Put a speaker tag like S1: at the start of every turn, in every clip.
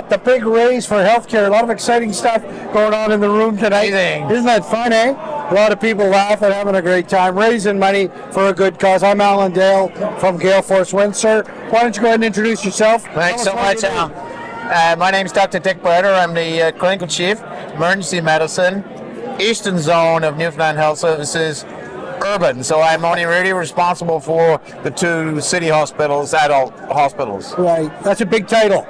S1: got the big raise for healthcare. A lot of exciting stuff going on in the room tonight.
S2: Amazing.
S1: Isn't that fun, eh? A lot of people laughing, having a great time, raising money for a good cause. I'm Alan Dale from Gale Force Wins. Sir, why don't you go ahead and introduce yourself?
S2: Thanks so much, Al. My name's Dr. Dick Barter. I'm the Clinical Chief, Emergency Medicine, Eastern Zone of Newfoundland Health Services, Urban. So I'm only really responsible for the 2 city hospitals, adult hospitals.
S1: Right, that's a big title.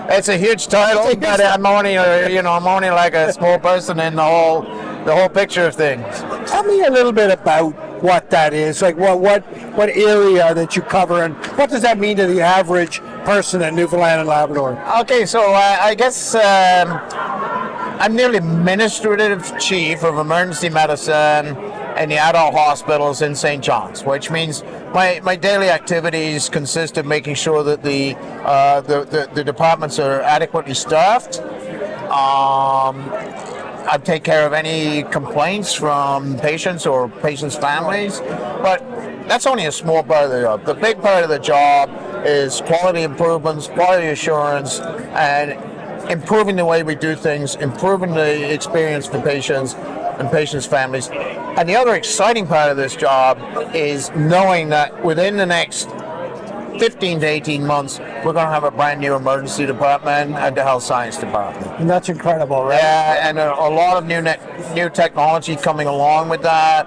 S2: It's a huge title, but I'm only, I'm only like a small person in the whole picture of things.
S1: Tell me a little bit about what that is, like what area that you cover, and what does that mean to the average person in Newfoundland and Labrador?
S2: Okay, so I guess I'm the administrative chief of emergency medicine in the adult hospitals in St. John's, which means my daily activities consist of making sure that the departments are adequately staffed. I take care of any complaints from patients or patients' families, but that's only a small part of the job. The big part of the job is quality improvements, quality assurance, and improving the way we do things, improving the experience for patients and patients' families. And the other exciting part of this job is knowing that within the next 15 to 18 months, we're going to have a brand new emergency department and the health science department.
S1: And that's incredible, right?
S2: Yeah, and a lot of new technology coming along with that.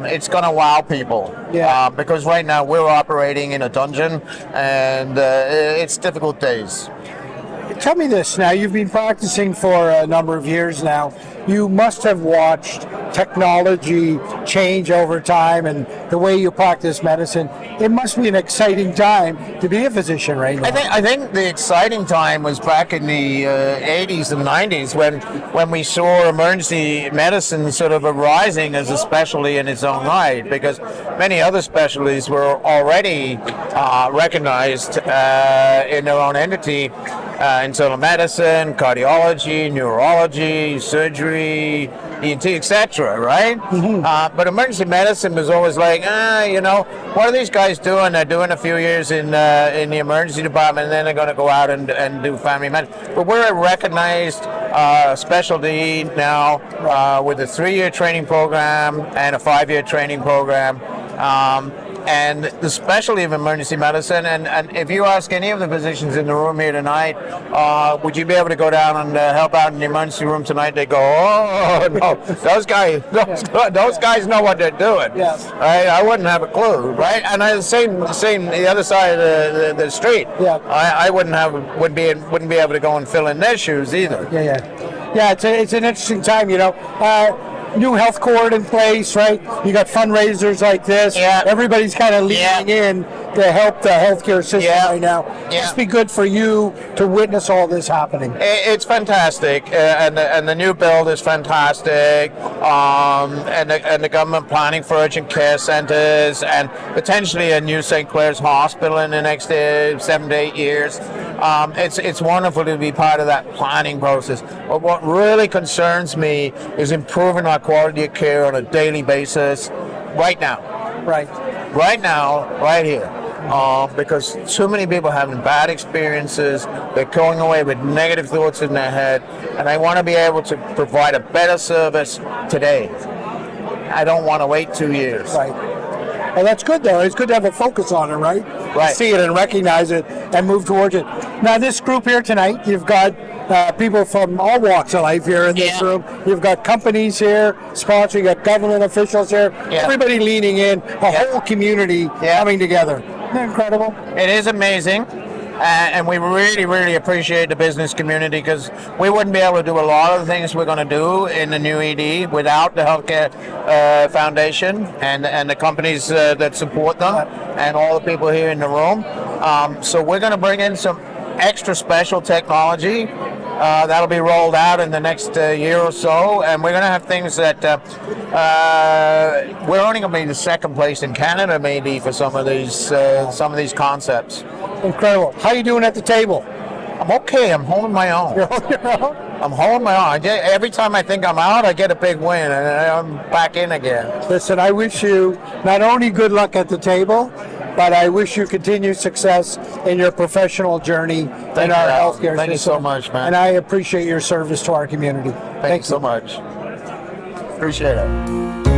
S2: It's going to wow people.
S1: Yeah.
S2: Because right now we're operating in a dungeon, and it's difficult days.
S1: Tell me this now, you've been practicing for a number of years now. You must have watched technology change over time and the way you practice medicine. It must be an exciting time to be a physician right now.
S2: I think the exciting time was back in the 80s and 90s when we saw emergency medicine sort of arising as a specialty in its own right, because many other specialties were already recognized in their own entity. Internal medicine, cardiology, neurology, surgery, ENT, etc., right? Mm-hmm. But emergency medicine was always like, what are these guys doing? They're doing a few years in the emergency department, and then they're going to go out and do family medicine. But we're a recognized specialty now with a 3-year training program and a 5-year training program. And the specialty of emergency medicine, and if you ask any of the physicians in the room here tonight, would you be able to go down and help out in the emergency room tonight? They go, oh no, those guys know what they're doing.
S1: Yes.
S2: Right? I wouldn't have a clue, right? And the same the other side of the street.
S1: Yeah.
S2: I wouldn't be able to go and fill in their shoes either.
S1: Yeah. It's an interesting time, New health court in place, right? You got fundraisers like this.
S2: Yeah.
S1: Everybody's kind of leaning in to help the healthcare system right now.
S2: Yeah.
S1: Must be good for you to witness all this happening.
S2: It's fantastic, and the new build is fantastic, and the government planning for urgent care centres, and potentially a new St. Clair's Hospital in the next 7 to 8 years. It's wonderful to be part of that planning process. But what really concerns me is improving our quality of care on a daily basis right now. Right now, right here. Because too many people are having bad experiences, they're going away with negative thoughts in their head, and I want to be able to provide a better service today. I don't want to wait 2 years.
S1: Right. Well, that's good, though. It's good to have a focus on it, right?
S2: Right.
S1: See it and recognize it and move towards it. Now, this group here tonight, you've got people from all walks of life here in this room. You've got companies here, sponsoring, you got government officials here, everybody leaning in, a whole community coming together. Isn't that incredible?
S2: It is amazing. And we really, really appreciate the business community, because we wouldn't be able to do a lot of the things we're going to do in the new ED without the Healthcare Foundation and the companies that support them and all the people here in the room. So we're going to bring in some extra special technology that'll be rolled out in the next year or so, and we're going to have things that we're only going to be the second place in Canada maybe for some of these concepts.
S1: Incredible. How you doing at the table?
S2: I'm okay. I'm holding my own.
S1: You're holding your own?
S2: I'm holding my own. Every time I think I'm out, I get a big win, and I'm back in again.
S1: Listen, I wish you not only good luck at the table, but I wish you continued success in your professional journey in our healthcare system.
S2: Thank you so much, man.
S1: And I appreciate your service to our community.
S2: Thank you so much. Appreciate it.